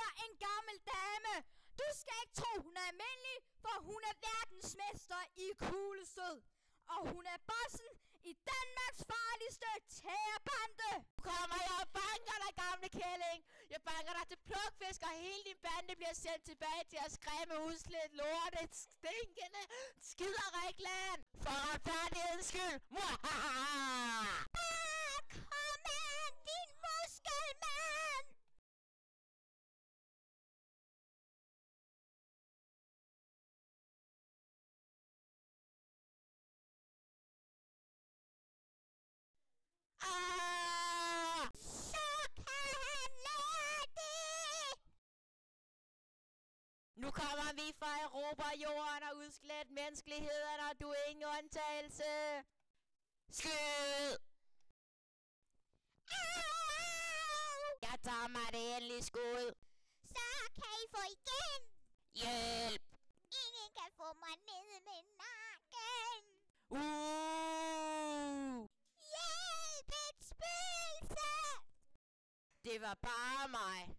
er en gammel dame. Du skal ikke tro, hun er almindelig, for hun er verdensmester i kuglestød. Og hun er bossen i Danmarks farligste tærebande. Nu kommer jeg og banker dig, gamle kælling. Jeg banker dig til plukfisk, og hele din bande bliver sendt tilbage til at skræmme udslet lorte, stinkende skiderækland. For retfærdighedens skyld. Kom an, din muskelmand! Så kan han lære det! Nu kommer vi fra Europa, jorden og udslet menneskeligheden, og du er ingen undtagelse. Skyd! Jeg tager mig det endelige skud. Så kan I få igen! Hjælp! Ingen kan få mig nede med nakken! Hjælp, et spøgelse! Det var bare mig.